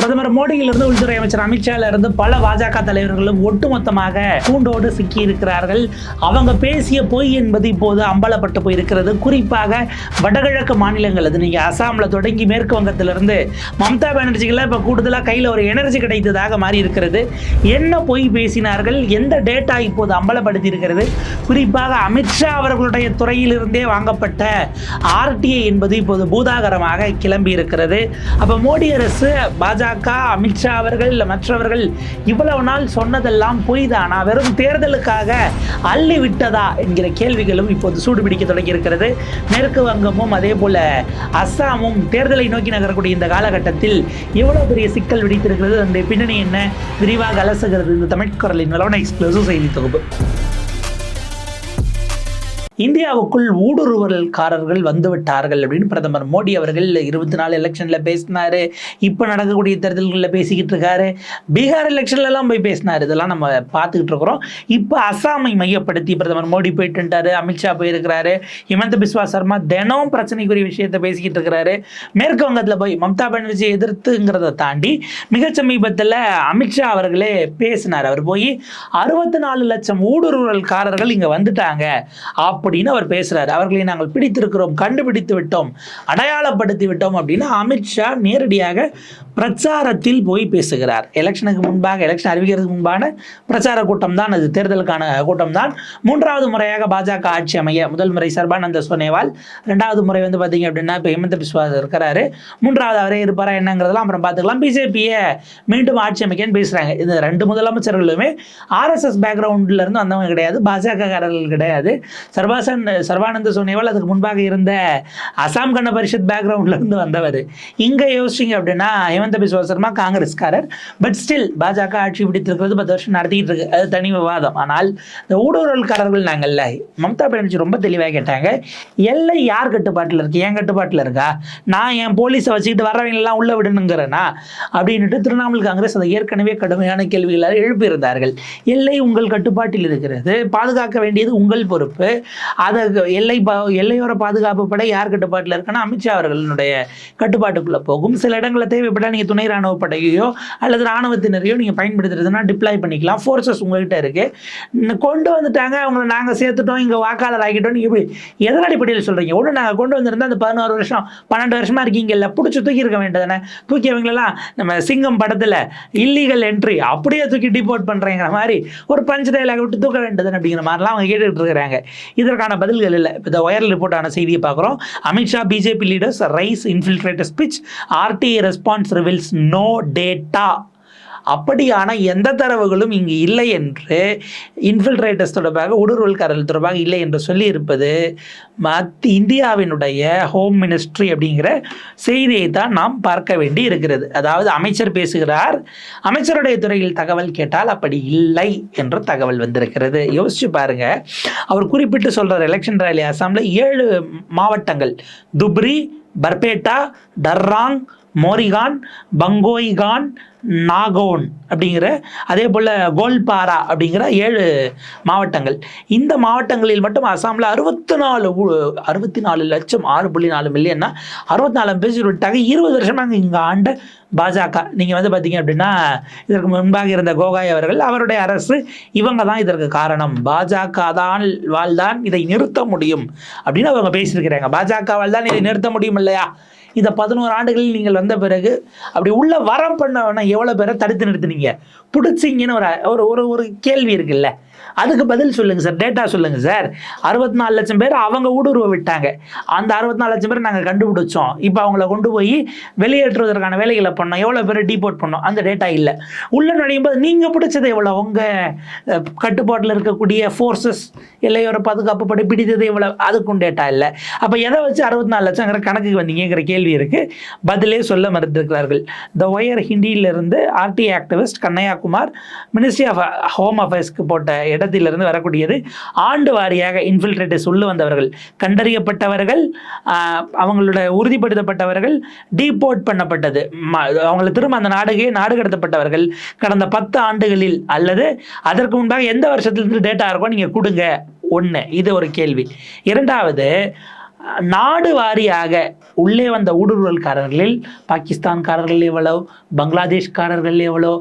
பிரதமர் மோடியிலிருந்து உள்துறை அமைச்சர் அமித்ஷால இருந்து பல பாஜக தலைவர்களும் ஒட்டுமொத்தமாக கூண்டோடு சிக்கி இருக்கிறார்கள். அவங்க பேசிய பொய் என்பது இப்போது அம்பலப்பட்டு போயிருக்கிறது. குறிப்பாக வடகிழக்கு மாநிலங்கள், அது நீங்க அசாம்ல தொடங்கி மேற்கு வங்கத்திலிருந்து மம்தா பானர்ஜிக்கெல்லாம் இப்ப கூடுதலா கையில ஒரு எனர்ஜி கிடைத்ததாக மாறி இருக்கிறது. என்ன பொய் பேசினார்கள், எந்த டேட்டா இப்போது அம்பலப்படுத்தி இருக்கிறது, குறிப்பாக அமித்ஷா அவர்களுடைய துறையிலிருந்தே வாங்கப்பட்ட ஆர்டிஐ என்பது இப்போது பூதாகரமாக கிளம்பி இருக்கிறது. அப்ப மோடி அரசு, பாஜக, அமித்ஷா அவர்கள் இல்ல மற்றவர்கள் இவ்வளவு நாள் சொன்னதெல்லாம் பொய் தானா, வெறும் தேர்தலுக்காக அள்ளி விட்டதா என்கிற கேள்விகளும் இப்போது சூடுபிடிக்க தொடங்கி இருக்கிறது. மேற்கு வங்கமும் அதே போல அஸ்ஸாமும் தேர்தலை நோக்கி நகரக்கூடிய இந்த காலகட்டத்தில் எவ்வளவு பெரிய சிக்கல் வெடித்திருக்கிறது, அந்த பின்னணி என்ன, விரிவாக அலசுகிறது இந்த தமிழ் குரலின் நிலவன எக்ஸ்க்ளூசிவ் செய்தி தொகுப்பு. இந்தியாவுக்குள் ஊடுருவல்காரர்கள் வந்துவிட்டார்கள் அப்படின்னு பிரதமர் மோடி அவர்கள் 24 எலெக்ஷன்ல பேசினாரு. இப்போ நடக்கக்கூடிய தேர்தல்களில் பேசிக்கிட்டு இருக்காரு. பீகார் எலெக்ஷன்லாம் போய் பேசினாரு. இதெல்லாம் நம்ம பார்த்துக்கிட்டு இருக்கிறோம். இப்போ அஸ்ஸாமை மையப்படுத்தி பிரதமர் மோடி போயிட்டு இருந்தாரு, அமித்ஷா போயிருக்கிறாரு, ஹிமந்த பிஸ்வா சர்மா தினம் பிரச்சனைக்குரிய விஷயத்தை பேசிக்கிட்டு இருக்கிறாரு. மேற்கு வங்கத்தில் போய் மம்தா பானர்ஜி எதிர்த்துங்கிறத தாண்டி மிக சமீபத்தில் அமித்ஷா அவர்களே பேசினார். அவர் போய் 64 லட்சம் ஊடுருவல்காரர்கள் இங்கே வந்துட்டாங்க அப்படின்னு அவர் பேசுறாரு. அவர்களை நாங்கள் பிடித்திருக்கிறோம், கண்டுபிடித்து விட்டோம், அடையாளப்படுத்தி விட்டோம் அப்படின்னு அமித்ஷா நேரடியாக பிரச்சாரத்தில் போய் பேசுகிறார். எலெக்ஷனுக்கு முன்பாக, எலெக்ஷன் அறிவிக்கிறதுக்கு முன்பான பிரச்சார கூட்டம் தான் அது, தேர்தலுக்கான கூட்டம் தான். 3வது முறையாக பாஜக ஆட்சி அமைய, முதல் முறை சர்பானந்த சோனோவால், 2வது முறை வந்து பார்த்தீங்க அப்படின்னா இப்போ ஹிமந்த பிஸ்வா இருக்கிறாரு, 3வது அவரே இருப்பாரா என்னங்கிறதெல்லாம் அப்புறம் பார்த்துக்கலாம். பிஜேபியை மீண்டும் ஆட்சி அமைக்கன்னு பேசுறாங்க. இந்த 2 முதலமைச்சர்களுமே ஆர்எஸ்எஸ் பேக்ரவுண்ட்ல இருந்து வந்தவங்க கிடையாது, பாஜக காரர்கள் கிடையாது. சர்பானந்த சோனோவால் அதுக்கு முன்பாக இருந்த அசாம் கண பரிஷத் பேக்ரவுண்ட்ல இருந்து வந்தவர். இங்க யோசிச்சிங்க அப்படின்னா ஹிமந்த பிஸ்வா சர்மா காங்கிரஸ்காரர், பட் ஸ்டில் பாஜக ஆட்சி பிடித்திருக்கிறது 10 வருஷம் நடத்திட்டு இருக்கு, அது தனி விவாதம். ஆனால் இந்த ஊடுருவல்காரர்கள் நாங்கள்ல, மம்தா பானர்ஜி ரொம்ப தெளிவாக கேட்டாங்க, எல்லை யார் கட்டுப்பாட்டில் இருக்கு, என் கட்டுப்பாட்டில் இருக்கா, நான் என் போலீஸை வச்சுக்கிட்டு வரவங்க எல்லாம் உள்ள விடணுங்கிறேனா அப்படின்ட்டு திரிணாமுல் காங்கிரஸ் அதை ஏற்கனவே கடுமையான கேள்விகளால் எழுப்பியிருந்தார்கள். எல்லை உங்கள் கட்டுப்பாட்டில் இருக்கிறது, பாதுகாக்க வேண்டியது உங்கள் பொறுப்பு. அதை எல்லையோர பாதுகாப்பு படை யார் கட்டுப்பாட்டில் இருக்குன்னா அமித்ஷா அவர்களுடைய கட்டுப்பாட்டுக்குள்ள போகும். சில இடங்களில் தேவைப்பட்டால் நீங்கள் துணை ராணுவ படையோ அல்லது ராணுவத்தினரையோ நீங்கள் பயன்படுத்துறதுனா டிப்ளாய் பண்ணிக்கலாம். ஃபோர்ஸஸ் உங்கள்கிட்ட இருக்கு, கொண்டு வந்துட்டாங்க, அவங்களை நாங்கள் சேர்த்துட்டோம், இங்கே வாக்காளர் ஆகிட்டோம். நீங்கள் இப்படி எதன் அடிப்படையில் சொல்கிறீங்க? ஒன்று நாங்கள் கொண்டு வந்திருந்தா அந்த 11 வருஷம் 12 வருஷமாக இருக்கீங்கல்ல, பிடிச்சி தூக்கி இருக்க வேண்டியதானே. தூக்கி அவங்களெல்லாம் நம்ம சிங்கம் படத்தில் இல்லீகல் என்ட்ரி அப்படியே தூக்கி டிபோர்ட் பண்ணுறேங்கிற மாதிரி ஒரு பஞ்ச் டைலாக விட்டு தூக்க வேண்டியதுன்னு அப்படிங்கிற மாதிரிலாம் அவங்க கேட்டுக்கிட்டு இருக்கிறாங்க. இதற்கான பதில்கள் இல்லை. இப்போ இந்த ஒயர் ரிப்போர்ட்டான செய்தியை பார்க்குறோம். Amit Shah BJP leaders rice infiltrator speech, RTI response reveals no data. அப்படியான எந்த தரவுகளும் இங்கு இல்லை என்று, இன்ஃபில்ட்ரேட்டர்ஸ் தொடர்பாக, ஊடுருவல்காரர்கள் தொடர்பாக இல்லை என்று சொல்லி இருப்பது இந்தியாவினுடைய ஹோம் மினிஸ்ட்ரி அப்படிங்கிற செய்தியை தான் நாம் பார்க்க வேண்டி இருக்கிறது. அதாவது அமைச்சர் பேசுகிறார், அமைச்சருடைய துறையில் தகவல் கேட்டால் அப்படி இல்லை என்ற தகவல் வந்திருக்கிறது. யோசிச்சு பாருங்க. அவர் குறிப்பிட்டு சொல்றார், எலெக்ஷன் ரேலி அசாமில் 7 மாவட்டங்கள், துப்ரி, பர்பேட்டா, டர்ராங், மோரிகான், பங்கோய்கான், நாகோன் அப்படிங்கிற, அதே போல் கோல்பாரா அப்படிங்கிற 7 மாவட்டங்கள். இந்த மாவட்டங்களில் மட்டும் அசாமில் 64 லட்சம், 6.4 மில்லியன்னா 64 பேர் விட்டாங்க. 20 வருஷமாக இங்கே ஆண்ட பாஜக. நீங்கள் வந்து பார்த்தீங்க அப்படின்னா இதற்கு முன்பாக இருந்த கோகாய் அவர்கள், அவருடைய அரசு, இவங்க தான் இதற்கு காரணம், பாஜக தான் இதை நிறுத்த முடியும் அப்படின்னு அவங்க பேசியிருக்கிறாங்க. பாஜகவால் தான் இதை நிறுத்த முடியும் இல்லையா? இந்த 11 ஆண்டுகளில் நீங்கள் வந்த பிறகு அப்படி உள்ள வரம் பண்ண எவ்வளோ பேரை தடுத்து நிறுத்தினீங்க, பிடிச்சிங்கன்னு ஒரு கேள்வி இருக்குல்ல, அதுக்கு பதில் சொல்லுங்க சார், டேட்டா சொல்லுங்க சார். 64 லட்சம் பேர் அவங்க ஊடுருவ விட்டாங்க, அந்த 64 லட்சம் பேர் நாங்கள் கண்டுபிடிச்சோம், இப்போ அவங்கள கொண்டு போய் வெளியேற்றுவதற்கான வேலைகளை பண்ணோம், எவ்வளோ பேர் டீபோர்ட் பண்ணோம், அந்த டேட்டா இல்லை. உள்ள நுழையும் போது நீங்கள் பிடிச்சது எவ்வளோ, உங்கள் கட்டுப்பாட்டில் இருக்கக்கூடிய ஃபோர்ஸஸ், எல்லையோர பாதுகாப்பு படை பிடித்தது எவ்வளோ, அதுக்கும் டேட்டா இல்லை. அப்போ எதை வச்சு 64 லட்சங்கிற கணக்குக்கு வந்தீங்கிற கேள்வி இருக்கு, பதிலே சொல்ல மறுத்திருக்கிறார்கள். த wire ஹிந்தியிலிருந்து RT activist Kanhaiya Kumar ministry of home அஃபேர்ஸ்க்கு போட்ட இடத்திலிருந்து வரக்கூடியது. ஆண்டு வாரியாக இன்ஃபில்ட்ரேட்டர்ஸ் உள்ள வந்தவர்கள், கண்டறியப்பட்டவர்கள், அவங்களோட உறுதிப்படுத்தப்பட்டவர்கள், டீபோர்ட் பண்ணப்பட்டது, அவங்கள திரும்ப அந்த நாடு கடத்தப்பட்டவர்கள் கடந்த 10 ஆண்டுகளில் அல்லது அதற்கு முன்பாக எந்த வருஷத்திலிருந்து டேட்டா இருக்கோ நீங்கள் கொடுங்க. ஒன்று, இது ஒரு கேள்வி. இரண்டாவது, நாடு வாரியாக உள்ளே வந்த ஊடுருவல்காரர்களில் பாகிஸ்தான்காரர்கள் எவ்வளோ, பங்களாதேஷ்காரர்கள் எவ்வளோ,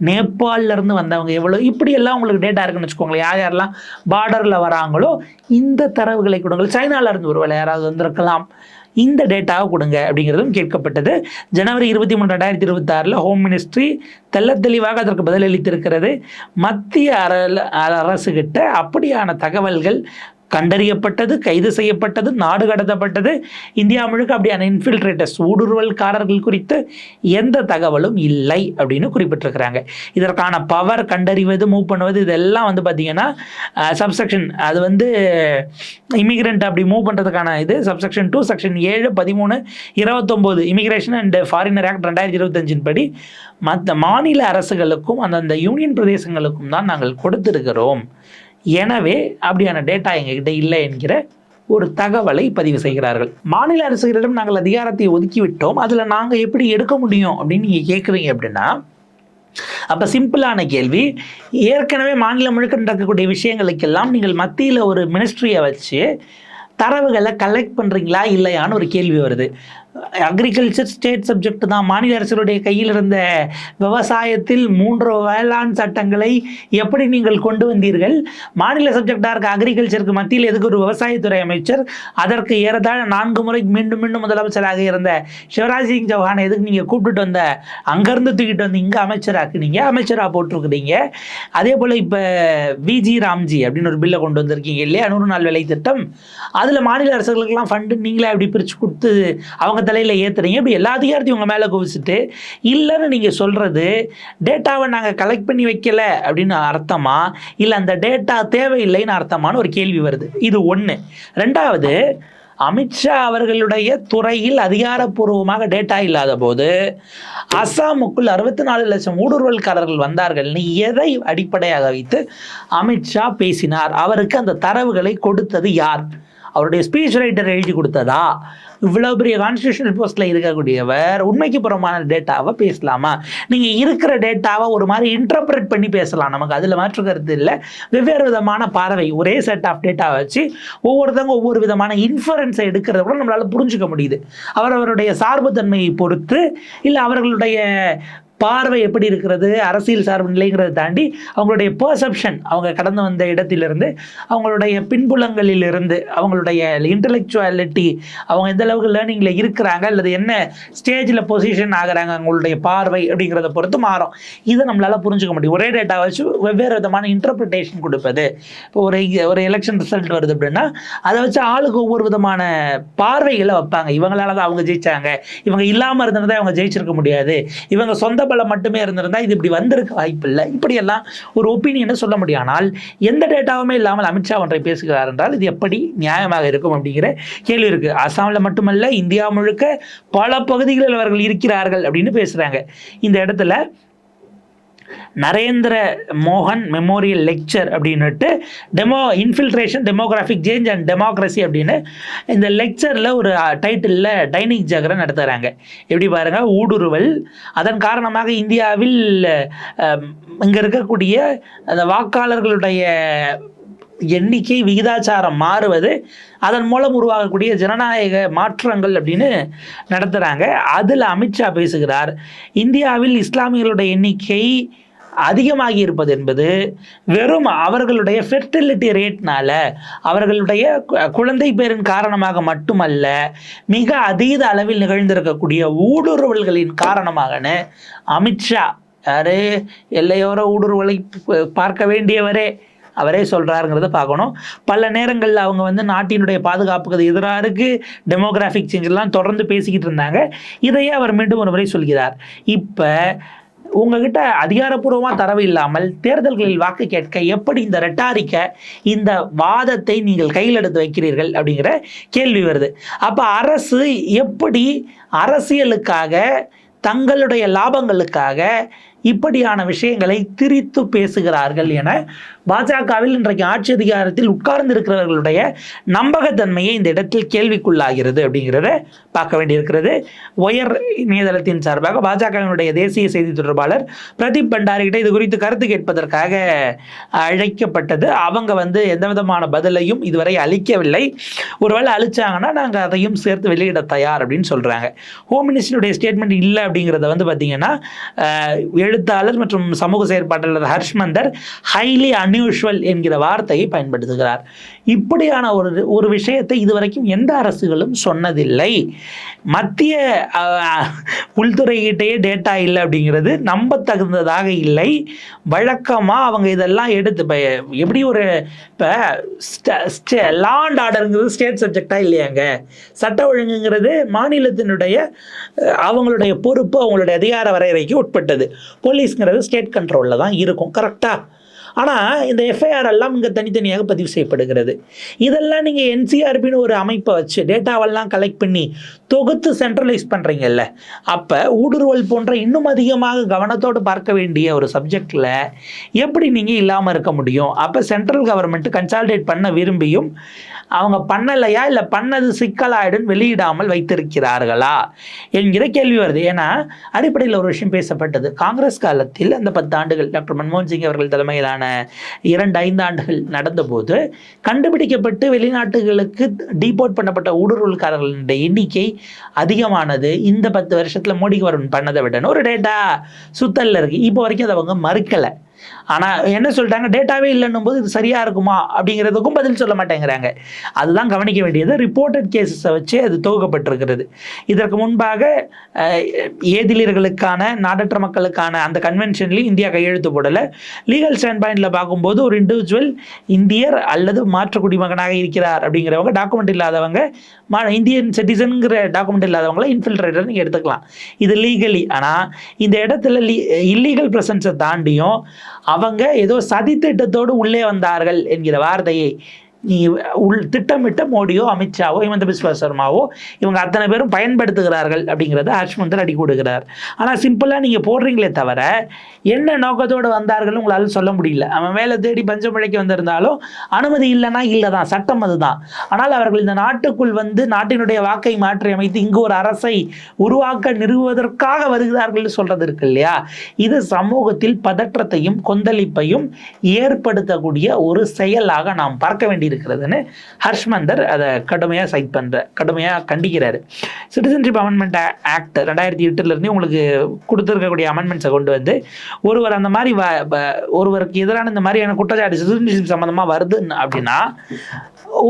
நேபாளிலேருந்து வந்தவங்க எவ்வளோ, இப்படியெல்லாம் உங்களுக்கு டேட்டா இருக்குன்னு வச்சுக்கோங்களேன். யார் யாரெல்லாம் பார்டரில் வராங்களோ இந்த தரவுகளை கொடுங்கள். சைனாவிலேருந்து ஒரு வேலை யாராவது வந்திருக்கலாம், இந்த டேட்டாவை கொடுங்க அப்படிங்கிறதும் கேட்கப்பட்டது. ஜனவரி 23, 2026 ஹோம் மினிஸ்ட்ரி தெல்ல தெளிவாக அதற்கு பதிலளித்திருக்கிறது. மத்திய அரசுகிட்ட அப்படியான தகவல்கள் கண்டறியப்பட்டது, கைது செய்யப்பட்டது, நாடு கடத்தப்பட்டது. இந்தியா முழுக்க அப்படியான இன்ஃபில்ட்ரேட்டர்ஸ், ஊடுருவல்காரர்கள் குறித்து எந்த தகவலும் இல்லை அப்படின்னு குறிப்பிட்டிருக்கிறாங்க. இதற்கான பவர், கண்டறிவது, மூவ் பண்ணுவது, இதெல்லாம் வந்து பார்த்தீங்கன்னா சப்செக்ஷன், அது வந்து இமிகிரண்ட் அப்படி மூவ் பண்ணுறதுக்கான இது subsection 2 section 7, 13, 29 immigration and foreigner act 2025 படி மற்ற மாநில அரசுகளுக்கும் அந்தந்த யூனியன் பிரதேசங்களுக்கும் தான் நாங்கள் கொடுத்திருக்கிறோம். எனவே அப்படியான டேட்டா எங்ககிட்ட இல்லை என்கிற ஒரு தகவலை பதிவு செய்கிறார்கள். மாநில அரசுகளிடம் நாங்கள் அதிகாரத்தை ஒதுக்கிவிட்டோம், அதில் நாங்கள் எப்படி எடுக்க முடியும் அப்படின்னு நீங்கள் கேட்குறீங்க. அப்படின்னா அப்போ சிம்பிளான கேள்வி, ஏற்கனவே மாநிலம் முழுக்க நடக்கக்கூடிய விஷயங்களுக்கெல்லாம் நீங்கள் மத்தியில் ஒரு மினிஸ்ட்ரியை வச்சு தரவுகளை கலெக்ட் பண்ணுறீங்களா இல்லையான்னு ஒரு கேள்வி வருது. அக்ரிகல்ச்சர் ஸ்டேட் சப்ஜெக்ட் தான். மாநில அரசுடைய கையில் இருந்த விவசாயத்தில் 3 வேளாண் சட்டங்களை எப்படி நீங்கள் கொண்டு வந்தீர்கள்? மாநில சப்ஜெக்டாக இருக்க அக்ரிகல்ச்சருக்கு மத்தியில் எதுக்கு ஒரு விவசாயத்துறை அமைச்சர்? அதற்கு ஏறத்தாழ 4 முறை மீண்டும் மீண்டும் முதலமைச்சராக இருந்த சிவராஜ் சிங் சௌஹானை எதுக்கு நீங்கள் கூப்பிட்டுட்டு வந்த, அங்கேருந்து தூக்கிட்டு வந்து இங்கே அமைச்சராக்குனீங்க, அமைச்சராக போட்டிருக்கிறீங்க. அதே போல் இப்போ விஜி ராம்ஜி அப்படின்னு ஒரு பில்லை கொண்டு வந்திருக்கீங்க இல்லையா, 100 நாள் வேலை திட்டம். அதில் மாநில அரசுகளுக்கெல்லாம் ஃபண்டு நீங்களே அப்படி பிரித்து கொடுத்து அவங்க தலையில் ஏற்றுறீங்க. இப்படி எல்லா அதிகாரத்தையும் உங்கள் மேலே குவிச்சிட்டு இல்லைன்னு நீங்கள் சொல்கிறது டேட்டாவை நாங்கள் கலெக்ட் பண்ணி வைக்கல அப்படின்னு அர்த்தமா, இல்லை அந்த டேட்டா தேவையில்லைன்னு அர்த்தமானு ஒரு கேள்வி வருது. இது ஒன்று. ரெண்டாவது, அமித்ஷா அவர்களுடைய துறையில் அதிகாரப்பூர்வமாக டேட்டா இல்லாத போது அசாமுக்குள் 64 லட்சம் ஊடுருவல்காரர்கள் வந்தார்கள், நீ எதை அடிப்படையாக வைத்து அமித்ஷா பேசினார்? அவருக்கு அந்த தரவுகளை கொடுத்தது யார்? அவருடைய ஸ்பீச் ரைட்டர் எழுதி கொடுத்ததா? இவ்வளோ பெரிய கான்ஸ்டியூஷனல் போஸ்ட்டில் இருக்கக்கூடியவர் உண்மைக்கு புறமான டேட்டாவை பேசலாமா? நீங்கள் இருக்கிற டேட்டாவை ஒரு மாதிரி இன்டர்பிரேட் பண்ணி பேசலாம், நமக்கு அதில் மாற்று கருத்து இல்லை. வெவ்வேறு விதமான பார்வை, ஒரே செட் ஆஃப் டேட்டாவை வச்சு ஒவ்வொருத்தவங்க ஒவ்வொரு விதமான இன்ஃபரன்ஸை எடுக்கிறத கூட நம்மளால் புரிஞ்சுக்க முடியுது. அவரவருடைய சார்புத்தன்மையை பொறுத்து, இல்லை அவர்களுடைய பார்வை எப்படி இருக்கிறது, அரசியல் சார்பு நிலைங்கிறத தாண்டி அவங்களுடைய பெர்செப்ஷன், அவங்க கடந்து வந்த இடத்திலிருந்து, அவங்களுடைய பின்புலங்களிலிருந்து, அவங்களுடைய இன்டெலெக்சுவாலிட்டி, அவங்க எந்த அளவுக்கு லேர்னிங்கில் இருக்கிறாங்க அல்லது என்ன ஸ்டேஜில் பொசிஷன் ஆகிறாங்க, அவங்களுடைய பார்வை அப்படிங்கிறத பொறுத்து மாறும். இதை நம்மளால் புரிஞ்சுக்க முடியும். ஒரே டேட்டா வச்சு வெவ்வேறு விதமான இன்டர்பிரிட்டேஷன் கொடுப்பது. இப்போ ஒரு எலெக்ஷன் ரிசல்ட் வருது அப்படின்னா அதை வச்சு ஆளுக்கு ஒவ்வொரு விதமான பார்வைகளை வைப்பாங்க. இவங்களால தான் அவங்க ஜெயிச்சாங்க, இவங்க இல்லாமல் இருந்ததை அவங்க ஜெயிச்சிருக்க முடியாது, இவங்க சொந்த பலம் மட்டுமே இருந்திருந்தா இது இப்படி வந்திருக்க வாய்ப்பு இல்லை, இப்படியெல்லாம் ஒரு ஒப்பீனியனை சொல்ல முடியும். ஆனால் எந்த டேட்டாவுமே இல்லாமல் அமித்ஷா ஒன்றை பேசுகிறார் என்றால் இது எப்படி நியாயமாக இருக்கும் அப்படிங்கிற கேள்வி இருக்கு. அசாமில் மட்டுமல்ல, இந்தியா முழுக்க பல பகுதிகளில் அவர்கள் இருக்கிறார்கள் அப்படின்னு பேசுறாங்க. இந்த இடத்துல நரேந்திர மோகன் மெமோரியல் லெக்சர் அப்படின்னுட்டு infiltration, demographic change and democracy அப்படின்னு இந்த லெக்சரில் ஒரு டைட்டிலில் டைனிக் ஜாகரன் நடத்துகிறாங்க. எப்படி பாருங்கள், ஊடுருவல், அதன் காரணமாக இந்தியாவில் இங்கே இருக்கக்கூடிய அந்த வாக்காளர்களுடைய எண்ணிக்கை விகிதாச்சாரம் மாறுவது, அதன் மூலம் உருவாகக்கூடிய ஜனநாயக மாற்றங்கள் அப்படின்னு நடத்துகிறாங்க. அதில் அமித்ஷா பேசுகிறார், இந்தியாவில் இஸ்லாமியர்களுடைய எண்ணிக்கை அதிகமாகி இருப்பது என்பது வெறும் அவர்களுடைய ஃபெர்டிலிட்டி ரேட்னால, அவர்களுடைய குழந்தை பேரின் காரணமாக மட்டுமல்ல, மிக அதீத அளவில் நிகழ்ந்திருக்கக்கூடிய ஊடுருவல்களின் காரணமாகன்னு அமித்ஷா, யாரு எல்லையோர ஊடுருவலை பார்க்க வேண்டியவரே, அவரே சொல்கிறாருங்கிறத பார்க்கணும். பல நேரங்களில் அவங்க வந்து நாட்டினுடைய பாதுகாப்புக்கு எதிராக இருக்குது, டெமோகிராஃபிக் சேஞ்செல்லாம் தொடர்ந்து பேசிக்கிட்டு இருந்தாங்க. இதையே அவர் மீண்டும் ஒரு முறை சொல்கிறார். இப்போ உங்ககிட்ட அதிகாரப்பூர்வமாக தரவு இல்லாமல் தேர்தல்களில் வாக்கு கேட்க எப்படி இந்த ரெட்டாரிக்கை, இந்த வாதத்தை நீங்கள் கையில் எடுத்து வைக்கிறீர்கள் அப்படிங்கிற கேள்வி வருது. அப்போ அரசு எப்படி அரசியலுக்காக, தங்களுடைய லாபங்களுக்காக இப்படியான விஷயங்களை திரித்து பேசுகிறார்கள் என பாஜகவில் இன்றைக்கு ஆட்சி அதிகாரத்தில் உட்கார்ந்து இருக்கிறவர்களுடைய நம்பகத்தன்மையை இந்த இடத்தில் கேள்விக்குள்ளாகிறது அப்படிங்கிறத பார்க்க வேண்டியிருக்கிறது. உயர் இணையதளத்தின் சார்பாக பாஜகவினுடைய தேசிய செய்தி தொடர்பாளர் பிரதீப் பண்டாரி கிட்ட இது குறித்து கருத்து கேட்பதற்காக அழைக்கப்பட்டது. அவங்க எந்த விதமான பதிலையும் இதுவரை அளிக்கவில்லை. ஒருவேளை அழிச்சாங்கன்னா நாங்கள் அதையும் சேர்த்து வெளியிட தயார் அப்படின்னு சொல்றாங்க. ஹோம் மினிஸ்டருடைய ஸ்டேட்மெண்ட் இல்லை அப்படிங்கிறத பார்த்தீங்கன்னா எழுத்தாளர் மற்றும் சமூக செயற்பாட்டாளர் ஹர்ஷ்மந்தர் ஹைலி அன்யூஷுவல் என்கிற வார்த்தையை பயன்படுத்துகிறார். இப்படியான ஒரு விஷயத்தை இதுவரைக்கும் எந்த அரசுகளும் சொன்னதில்லை. மத்திய உள்துறையிட்டே டேட்டா இல்லை அப்படிங்கிறது நம்ப தகுந்ததாக இல்லை. வழக்கமாக அவங்க இதெல்லாம் எடுத்து எப்படி ஒரு இப்போ லா அண்ட் ஆர்டருங்கிறது ஸ்டேட் சப்ஜெக்டாக இல்லையாங்க. சட்ட ஒழுங்குங்கிறது மாநிலத்தினுடைய அவங்களுடைய பொறுப்பு, அவங்களுடைய அதிகார வரையறைக்கு உட்பட்டது. போலீஸ்ங்கிறது ஸ்டேட் கண்ட்ரோலில் தான் இருக்கும். கரெக்டாக? ஆனால் இந்த எஃப்ஐஆர் எல்லாம் இங்கே தனித்தனியாக பதிவு செய்யப்படுகிறது. இதெல்லாம் நீங்கள் என்சிஆர்பின்னு ஒரு அமைப்பை வச்சு டேட்டாவெல்லாம் கலெக்ட் பண்ணி தொகுத்து சென்ட்ரலைஸ் பண்ணுறீங்கல்ல, அப்போ ஊடுருவல் போன்ற இன்னும் அதிகமாக கவனத்தோடு பார்க்க வேண்டிய ஒரு சப்ஜெக்டில் எப்படி நீங்கள் இல்லாமல் இருக்க முடியும்? அப்போ சென்ட்ரல் கவர்மெண்ட் கன்சால்டேட் பண்ண விரும்பியும் அவங்க பண்ணலையா, இல்லை பண்ணது சிக்கலாயிடுன்னு வெளியிடாமல் வைத்திருக்கிறார்களா என்கிற கேள்வி வருது. ஏன்னா அடிப்படையில் ஒரு விஷயம் பேசப்பட்டது. காங்கிரஸ் காலத்தில் அந்த 10 ஆண்டுகள் டாக்டர் மன்மோகன் சிங் அவர்கள் தலைமையிலான 2-5 ஆண்டுகள் நடந்தபோது கண்டுபிடிக்கப்பட்டு வெளிநாட்டுகளுக்கு டீபோர்ட் பண்ணப்பட்ட ஊடுருவல்காரர்களுடைய எண்ணிக்கை அதிகமானது இந்த 10 வருஷத்தில் மோடி கவர்மெண்ட் பண்ணதை விடணும் ஒரு டேட்டா சுத்தல்ல இருக்கு. இப்போ வரைக்கும் அதை அவங்க மறுக்கலை. ஆனால் என்ன சொல்லிட்டாங்க, டேட்டாவே இல்லைன்னும் போது இது சரியாக இருக்குமா அப்படிங்கிறதுக்கும் பதில் சொல்ல மாட்டேங்கிறாங்க. அதுதான் கவனிக்க வேண்டியது. ரிப்போர்ட்டட் கேசஸை வச்சு அது தொகுக்கப்பட்டிருக்கிறது. இதற்கு முன்பாக ஏதிலியர்களுக்கான நாடற்ற மக்களுக்கான அந்த கன்வென்ஷன்லையும் இந்தியா கையெழுத்து போடலை. லீகல் ஸ்டாண்ட் பாயிண்டில் பார்க்கும்போது ஒரு இண்டிவிஜுவல் இந்தியர் அல்லது மாற்று குடிமகனாக இருக்கிறார் அப்படிங்கிறவங்க, டாக்குமெண்ட் இல்லாதவங்க, இந்தியன் சிட்டிசனுங்கிற டாக்குமெண்ட் இல்லாதவங்கள இன்ஃபில்ட்ரேட்டர் நீங்கள் எடுத்துக்கலாம். இது லீகலி. ஆனால் இந்த இடத்துல இல்லீகல் ப்ரெசன்ஸை தாண்டியும் அவங்க ஏதோ சதித்திட்டத்தோடு உள்ளே வந்தார்கள் என்கிற வார்த்தையை நீ திட்டமிட்ட மோடியோ அமித்ஷாவோ ஹிமந்த பிஸ்வா சர்மாவோ இவங்க அத்தனை பேரும் பயன்படுத்துகிறார்கள் அப்படிங்கிறத ஹர்ஷ்மந்தர் அடி கொடுக்கிறார். ஆனால் சிம்பிளாக நீங்கள் போடுறீங்களே தவிர என்ன நோக்கத்தோடு வந்தார்கள் உங்களால் சொல்ல முடியல. அவன் வேலை தேடி பஞ்சமழைக்கு வந்திருந்தாலும் அனுமதி இல்லைன்னா இல்லை தான், சட்டம் அதுதான். ஆனால் அவர்கள் இந்த நாட்டுக்குள் நாட்டினுடைய வாக்கை மாற்றி அமைத்து இங்கு ஒரு அரசை உருவாக்க நிறுவுவதற்காக வருகிறார்கள் சொல்றது இருக்கு இல்லையா, இது சமூகத்தில் பதற்றத்தையும் கொந்தளிப்பையும் ஏற்படுத்தக்கூடிய ஒரு செயலாக நாம் பார்க்க வேண்டிய இருக்கிறதுன்னு ஹர்ஷ்மந்தர் அதை கடுமையாக கண்டிக்கிறாரு. சிட்டிசன்ஷிப் அமெண்ட்மெண்ட் ஆக்ட் 2008 உங்களுக்கு கொடுத்துருக்கக்கூடிய அமெண்ட்மெண்ட்ஸை கொண்டு ஒருவர் அந்த மாதிரி ஒருவருக்கு எதிரான இந்த மாதிரியான குற்றச்சாட்டு சிட்டிசன்ஷிப் சம்பந்தமாக வருது அப்படின்னா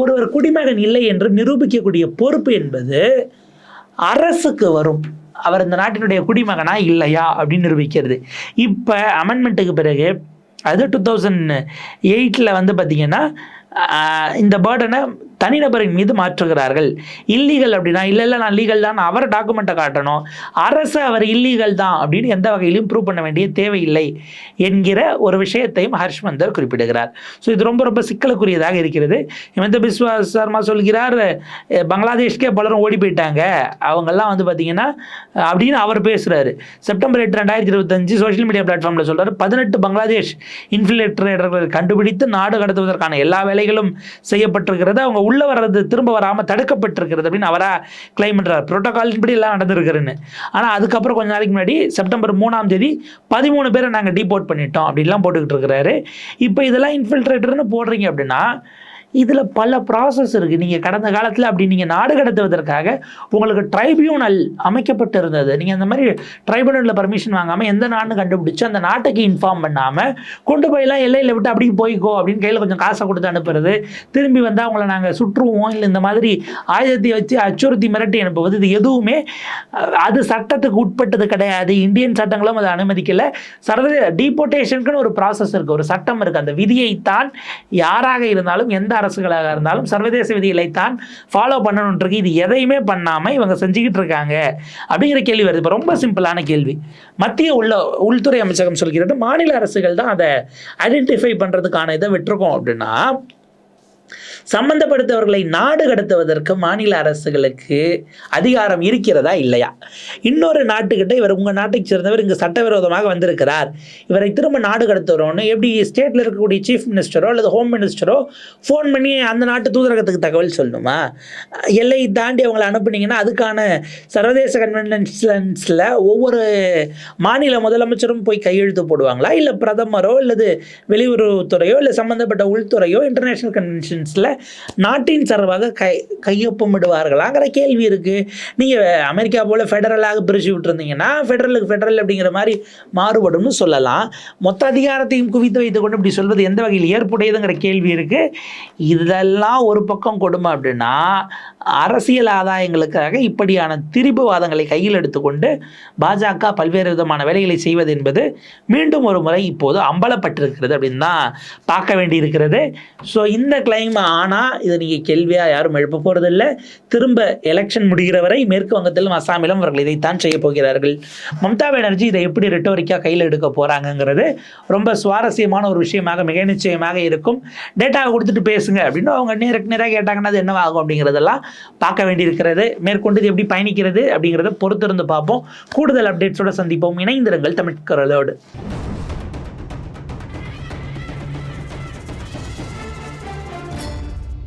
ஒருவர் குடிமகன் இல்லை என்று நிரூபிக்கக்கூடிய பொறுப்பு என்பது அரசுக்கு வரும். அவர் இந்த நாட்டினுடைய குடிமகனா இல்லையா அப்படின்னு நிரூபிக்கிறது. இப்போ அமெண்ட்மெண்ட்டுக்கு பிறகு அது 2008 பார்த்தீங்கன்னா இந்த பேர்டனை தனிநபரின் மீது மாற்றுகிறார்கள். இல்லீகல் அப்படின்னா இல்லை நான் லீகல் தான், அவர் டாக்குமெண்ட்டை காட்டணும். அரசு அவர் இல்லீகல் தான் அப்படின்னு எந்த வகையிலும் ப்ரூவ் பண்ண வேண்டிய தேவையில்லை என்கிற ஒரு விஷயத்தையும் ஹர்ஷ்மந்தர் குறிப்பிடுகிறார். ஸோ இது ரொம்ப ரொம்ப சிக்கலுக்குரியதாக இருக்கிறது. ஹிமந்த பிஸ்வா சர்மா சொல்கிறார், பங்களாதேஷ்கே பலரும் ஓடி போயிட்டாங்க அவங்கெல்லாம் பார்த்தீங்கன்னா அப்படின்னு அவர் பேசுகிறாரு. செப்டம்பர் 8, 2025 சோஷியல் மீடியா பிளாட்ஃபார்மில் சொல்கிறார், 18 பங்களாதேஷ் இன்ஃபில்ட்ரேட்டர்களை கண்டுபிடித்து நாடு கடத்துவதற்கான எல்லா வேலைகளும் செய்யப்பட்டிருக்கிறது. அவங்க உள்ள வர்றது திரும்ப வராமல் தடுக்கப்பட்டிருக்கிறது அப்படின்னு அவரா கிளைம் பண்றார். புரோட்டோகாலின் படி எல்லாம் நடந்திருக்குன்னு. ஆனால் அதுக்கப்புறம் கொஞ்ச நாளைக்கு முன்னாடி செப்டம்பர் 3 13 பேரை நாங்கள் டீபோர்ட் பண்ணிட்டோம் அப்படின்லாம் போட்டுக்கிட்டு இருக்கிறாரு. இப்போ இதெல்லாம் இன்ஃபில்ட்ரேட்டர்னு போடுறீங்க அப்படின்னா இதில் பல ப்ராசஸ் இருக்குது. நீங்கள் கடந்த காலத்தில் அப்படி நீங்கள் நாடு கடத்துவதற்காக உங்களுக்கு ட்ரைபியூனல் அமைக்கப்பட்டு இருந்தது. நீங்கள் அந்த மாதிரி ட்ரைபியூனலில் பர்மிஷன் வாங்காமல் எந்த நாடு கண்டுபிடிச்சு அந்த நாட்டுக்கு இன்ஃபார்ம் பண்ணாமல் கொண்டு போயெல்லாம் எல்லையில் விட்டு அப்படி போய்க்கோ அப்படின்னு கையில் கொஞ்சம் காசை கொடுத்து அனுப்புறது, திரும்பி வந்தால் அவங்கள நாங்கள் சுற்றுவோம் இல்லை இந்த மாதிரி ஆயுதத்தை வச்சு அச்சுறுத்தி மிரட்டி அனுப்புவது, இது எதுவுமே அது சட்டத்துக்கு உட்பட்டது கிடையாது. இந்தியன் சட்டங்களும் அதை அனுமதிக்கலை. சர்வதேச டீபோர்டேஷனுக்குன்னு ஒரு ப்ராசஸ் இருக்குது, ஒரு சட்டம் இருக்குது. அந்த விதியைத்தான் யாராக இருந்தாலும் எந்த அரசுகளாக இருந்தாலும் சர்வதேச விதிகளை தான் ஃபாலோ பண்ணணும் இருக்கு. இது எதையுமே பண்ணாமல் இவங்க செஞ்சுக்கிட்டு இருக்காங்க அப்படிங்கிற கேள்வி வருது. இப்போ ரொம்ப சிம்பிளான கேள்வி. மத்திய உள்துறை அமைச்சகம் சொல்கிறது மாநில அரசுகள் தான் அதை ஐடென்டிஃபை பண்ணுறதுக்கான இதை விட்டுருக்கோம் அப்படின்னா சம்பந்தப்படுத்தவர்களை நாடு கடத்துவதற்கு மாநில அரசுகளுக்கு அதிகாரம் இருக்கிறதா இல்லையா? இன்னொரு நாட்டுக்கிட்ட இவர் உங்கள் நாட்டுக்கு சேர்ந்தவர் இங்கே சட்டவிரோதமாக வந்திருக்கிறார், இவரை திரும்ப நாடு கடத்துகிறோன்னு எப்படி ஸ்டேட்டில் இருக்கக்கூடிய சீஃப் மினிஸ்டரோ அல்லது ஹோம் மினிஸ்டரோ ஃபோன் பண்ணி அந்த நாட்டு தூதரகத்துக்கு தகவல் சொல்லணுமா? எல்லை தாண்டி அவங்களை அனுப்புனீங்கன்னா அதுக்கான சர்வதேச கன்வென்ஷன்ஸில் ஒவ்வொரு மாநில முதலமைச்சரும் போய் கையெழுத்து போடுவாங்களா? இல்லை பிரதமரோ அல்லது வெளியுறவுத்துறையோ இல்லை சம்மந்தப்பட்ட உள்துறையோ இன்டர்நேஷனல் கன்வென்ஷன்ஸில் நாட்டின் சார்பாக கையொப்பமிடுவார்களாங்கிற கேள்வி இருக்குது. நீங்கள் அமெரிக்கா போல் ஃபெடரலாக பிரித்து விட்டுருந்தீங்கன்னா ஃபெடரலுக்கு ஃபெடரல் அப்படிங்கிற மாதிரி மாறுபடும்னு சொல்லலாம். மொத்த அதிகாரத்தையும் குவித்து வைத்துக்கொண்டு இப்படி சொல்வது எந்த வகையில் ஏற்புடையதுங்கிற கேள்வி இருக்குது. இதெல்லாம் ஒரு பக்கம் கொடுமை அப்படின்னா, அரசியல் ஆதாயங்களுக்காக இப்படியான திரிபுவாதங்களை கையில் எடுத்துக்கொண்டு பாஜக பல்வேறு விதமான வேலைகளை செய்வது என்பது மீண்டும் ஒரு முறை இப்போது அம்பலப்பட்டிருக்கிறது அப்படின்னு தான் பார்க்க வேண்டியிருக்கிறது. ஸோ இந்த கிளைம் ஆனால் இதை நீங்கள் கேள்வியாக யாரும் எழுப்ப போகிறதில்லை. திரும்ப எலெக்ஷன் முடிகிற வரை மேற்கு வங்கத்திலும் அசாமிலும் அவர்கள் இதைத்தான் செய்ய போகிறார்கள். மம்தா பானர்ஜி இதை எப்படி ரெட்டோரிக்காக கையில் எடுக்க போகிறாங்கங்கிறது ரொம்ப சுவாரஸ்யமான ஒரு விஷயமாக மிக நிச்சயமாக இருக்கும். டேட்டாவை கொடுத்துட்டு பேசுங்க அப்படின்னு அவங்க நேராக கேட்டாங்கன்னா அது என்னவாகும் அப்படிங்கிறதெல்லாம் பார்க்க வேண்டியிருக்கிறது. மேற்கொண்டு இது எப்படி பயணிக்கிறது அப்படிங்கிறத பொறுத்திருந்து பார்ப்போம். கூடுதல் அப்டேட்ஸோடு சந்திப்போம். இணைந்திருங்கள் தமிழ் குரலோடு.